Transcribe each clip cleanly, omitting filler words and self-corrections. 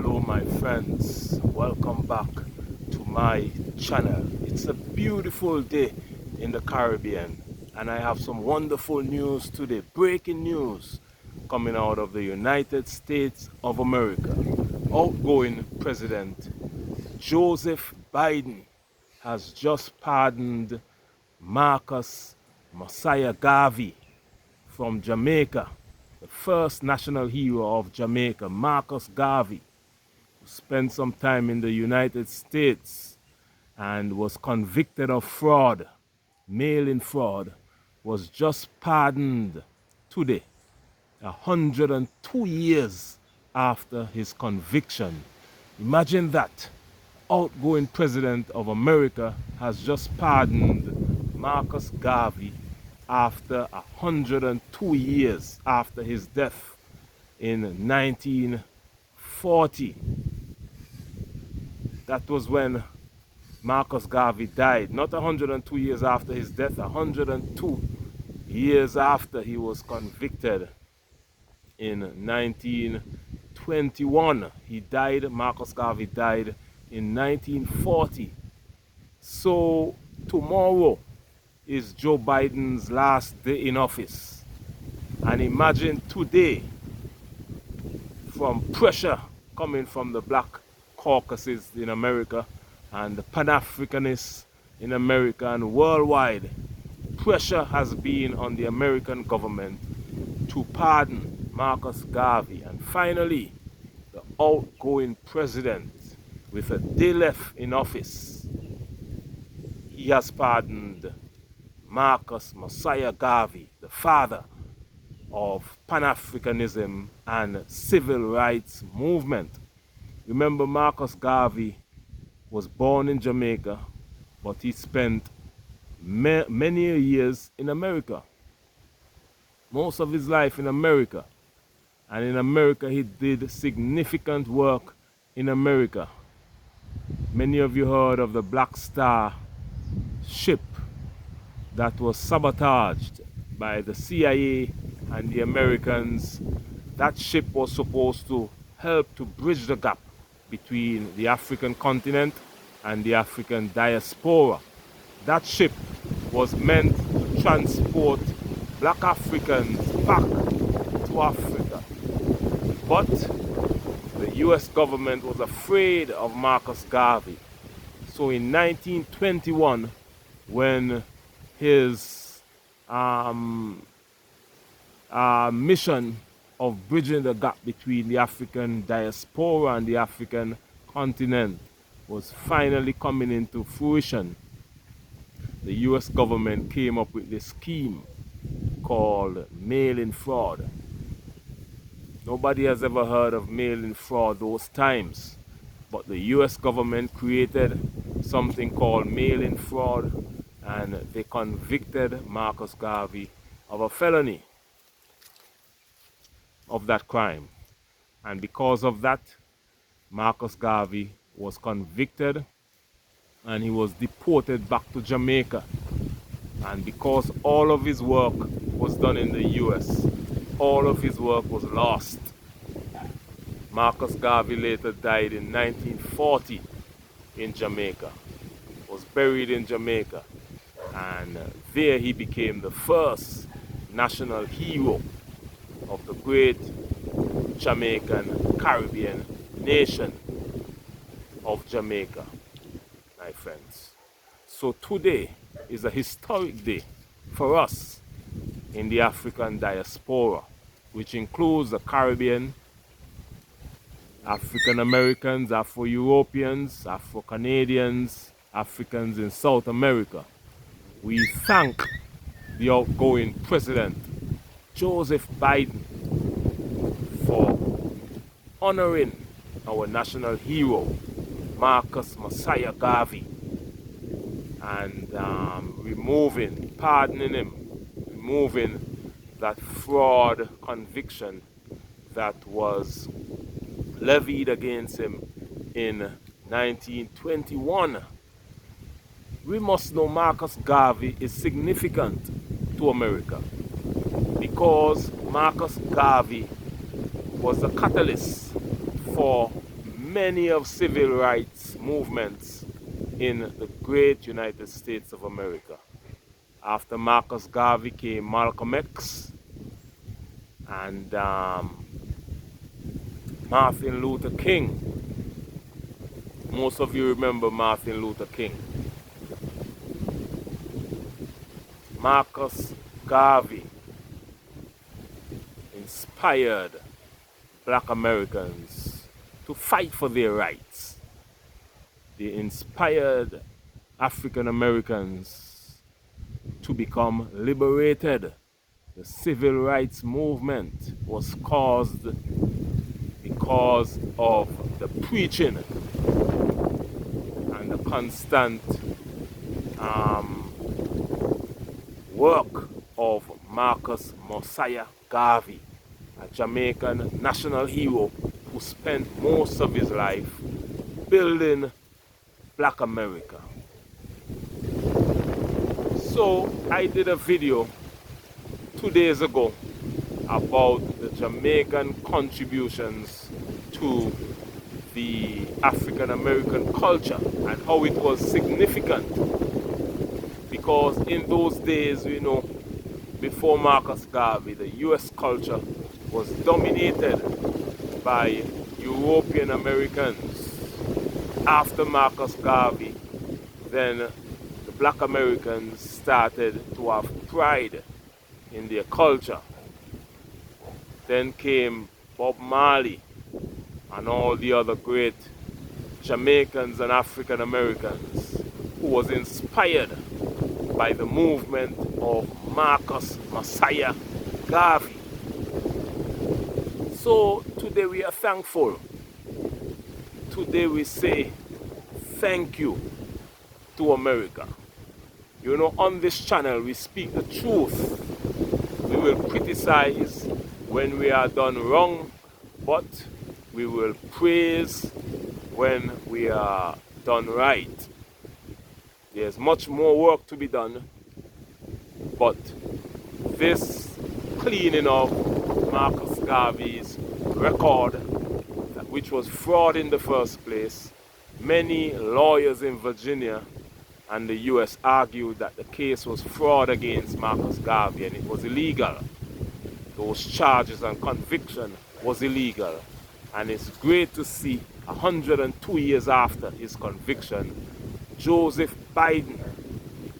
Hello my friends, welcome back to my channel. It's a beautiful day in the Caribbean and I have some wonderful news today. Breaking news coming out of the United States of America. Outgoing President Joseph Biden has just pardoned Marcus Mosiah Garvey from Jamaica, the first national hero of Jamaica, Marcus Garvey, who spent some time in the United States and was convicted of fraud, mail-in fraud, was just pardoned today, 102 years after his conviction. Imagine that. Outgoing President of America has just pardoned Marcus Garvey after 102 years after his death in 1940. That was when Marcus Garvey died. Not 102 years after his death, 102 years after he was convicted in 1921. He died, Marcus Garvey died in 1940. So tomorrow is Joe Biden's last day in office. And imagine today, from pressure coming from the black caucuses in America and the Pan-Africanists in America and worldwide, pressure has been on the American government to pardon Marcus Garvey. And finally, the outgoing president, with a day left in office, he has pardoned Marcus Mosiah Garvey, the father of Pan-Africanism and civil rights movement. Remember, Marcus Garvey was born in Jamaica, but he spent many years in America. Most of his life in America. And in America, he did significant work in America. Many of you heard of the Black Star ship that was sabotaged by the CIA and the Americans. That ship was supposed to help to bridge the gap between the African continent and the African diaspora. That ship was meant to transport black Africans back to Africa. But the US government was afraid of Marcus Garvey. So in 1921, when his mission of bridging the gap between the African diaspora and the African continent was finally coming into fruition, the US government came up with this scheme called mail-in fraud. Nobody has ever heard of mail-in fraud those times, but the US government created something called mail-in fraud, and they convicted Marcus Garvey of a felony of that crime. And because of that, Marcus Garvey was convicted and he was deported back to Jamaica. And because all of his work was done in the US, all of his work was lost. Marcus Garvey later died in 1940 in Jamaica, was buried in Jamaica, and there he became the first national hero of the great Jamaican Caribbean nation of Jamaica, my friends. So today is a historic day for us in the African diaspora, which includes the Caribbean, African Americans, Afro-Europeans, Afro-Canadians, Africans in South America. We thank the outgoing President Joseph Biden for honoring our national hero Marcus Mosiah Garvey and pardoning him, removing that fraud conviction that was levied against him in 1921. We must know Marcus Garvey is significant to America because Marcus Garvey was the catalyst for many of civil rights movements in the great United States of America. After Marcus Garvey came Malcolm X and Martin Luther King. Most of you remember Martin Luther King. Marcus Garvey inspired Black Americans to fight for their rights. They inspired African Americans to become liberated. The civil rights movement was caused because of the preaching and the constant work of Marcus Mosiah Garvey, a Jamaican national hero who spent most of his life building Black America. So I did a video 2 days ago about the Jamaican contributions to the African American culture and how it was significant, because in those days, you know, before Marcus Garvey, the US culture was dominated by European Americans. After Marcus Garvey, then the Black Americans started to have pride in their culture. Then came Bob Marley and all the other great Jamaicans and African Americans who was inspired by the movement of Marcus Mosiah Garvey. So today we are thankful. Today we say thank you to America. You know, on this channel we speak the truth. We will criticize when we are done wrong, but we will praise when we are done right. There's much more work to be done, but this cleaning of Marcus Garvey's record, which was fraud in the first place, many lawyers in Virginia and the US argued that the case was fraud against Marcus Garvey and it was illegal. Those charges and conviction was illegal. And it's great to see 102 years after his conviction, Joseph Biden,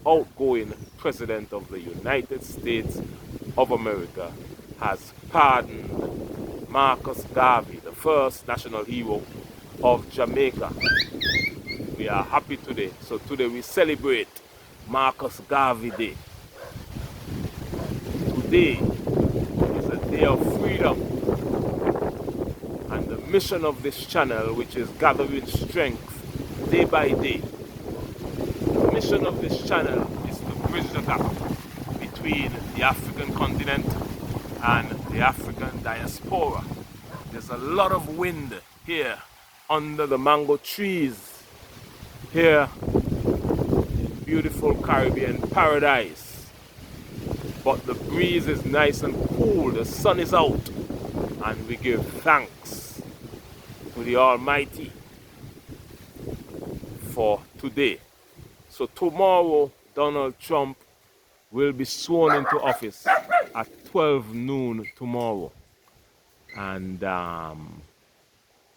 outgoing President of the United States of America, has pardoned Marcus Garvey, the first national hero of Jamaica. We are happy today. So today we celebrate Marcus Garvey Day. Today is a day of freedom. And the mission of this channel, which is gathering strength day by day, the mission of this channel is to bridge the gap between the African continent and the African diaspora. There's a lot of wind here under the mango trees here in beautiful Caribbean paradise, but the breeze is nice and cool, the sun is out, and we give thanks to the Almighty for today. So tomorrow Donald Trump will be sworn into office at 12 noon tomorrow, and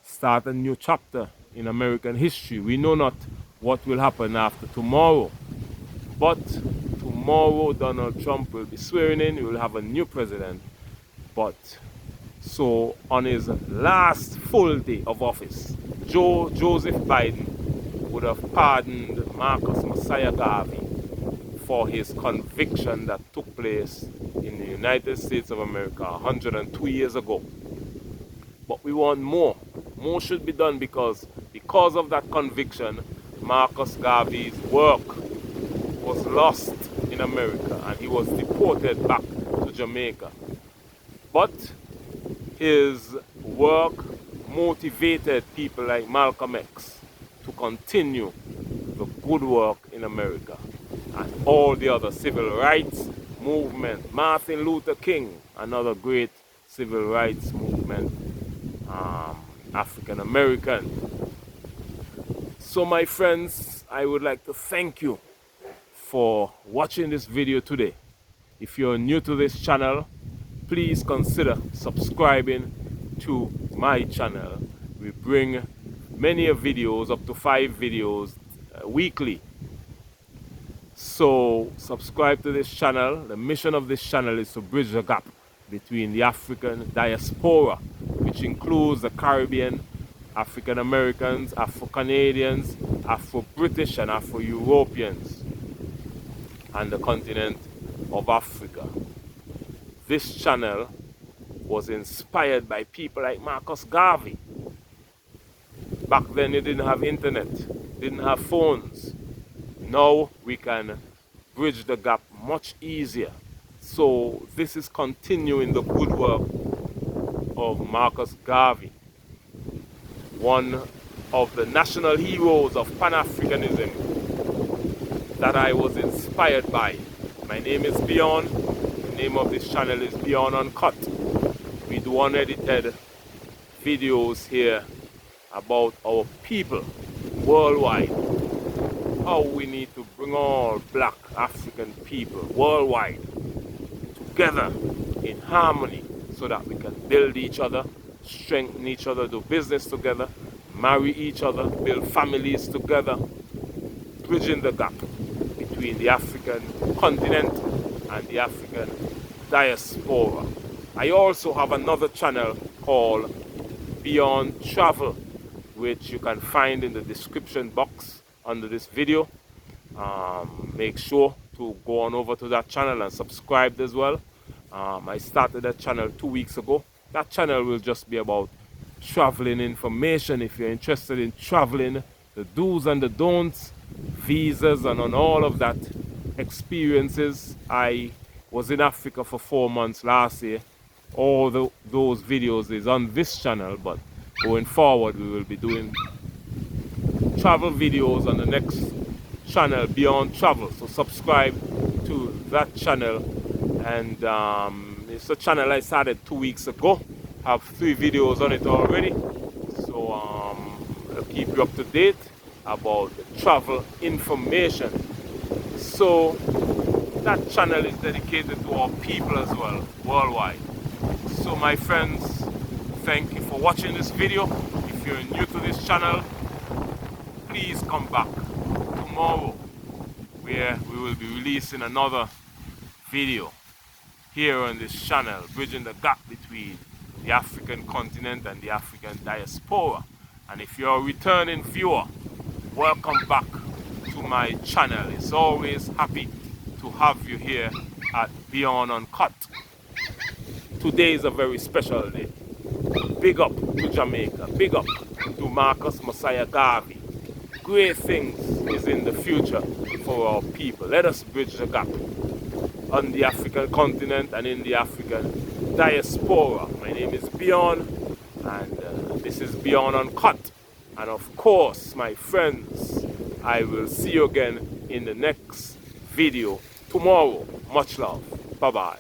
start a new chapter in American history. We know not what will happen after tomorrow, but tomorrow Donald Trump will be swearing in. We will have a new president. But so on his last full day of office, Joseph Biden would have pardoned Marcus Mosiah Garvey for his conviction that took place in the United States of America 102 years ago. But we want more. More should be done because of that conviction, Marcus Garvey's work was lost in America and he was deported back to Jamaica. But his work motivated people like Malcolm X to continue the good work in America, and all the other civil rights movement. Martin Luther King, another great civil rights movement African American. So my friends, I would like to thank you for watching this video today. If you're new to this channel, please consider subscribing to my channel. We bring many videos, up to 5 videos weekly. So subscribe to this channel. The mission of this channel is to bridge the gap between the African diaspora, which includes the Caribbean, African Americans, Afro-Canadians, Afro-British and Afro-Europeans, and the continent of Africa. This channel was inspired by people like Marcus Garvey. Back then you didn't have internet, didn't have phones. Now we can bridge the gap much easier. So this is continuing the good work of Marcus Garvey, one of the national heroes of Pan-Africanism that I was inspired by. My name is Beyond. The name of this channel is Beyond Uncut. We do unedited videos here about our people worldwide. How we need to bring all black African people worldwide together in harmony so that we can build each other, strengthen each other, do business together, marry each other, build families together, bridging the gap between the African continent and the African diaspora. I also have another channel called Beyond Travel, which you can find in the description box under this video. Make sure to go on over to that channel and subscribe as well. I started that channel 2 weeks ago. That channel will just be about traveling information. If you're interested in traveling, the do's and the don'ts, visas and on all of that experiences. I was in Africa for 4 months last year. All those videos is on this channel, but going forward we will be doing travel videos on the next channel, Beyond Travel. So subscribe to that channel, and it's a channel I started 2 weeks ago. Have 3 videos on it already, so I'll keep you up to date about the travel information. So that channel is dedicated to our people as well, worldwide. So my friends, thank you for watching this video. If you're new to this channel, please come back tomorrow, where we will be releasing another video here on this channel, bridging the gap between the African continent and the African diaspora. And if you're a returning viewer, welcome back to my channel. It's always happy to have you here at Beyond Uncut. Today is a very special day. Big up to Jamaica, big up to Marcus Messiah Garvey. Great things is in the future for our people. Let us bridge the gap on the African continent and in the African diaspora. My name is Beyond, and this is Beyond Uncut. And of course, my friends, I will see you again in the next video tomorrow. Much love. Bye-bye.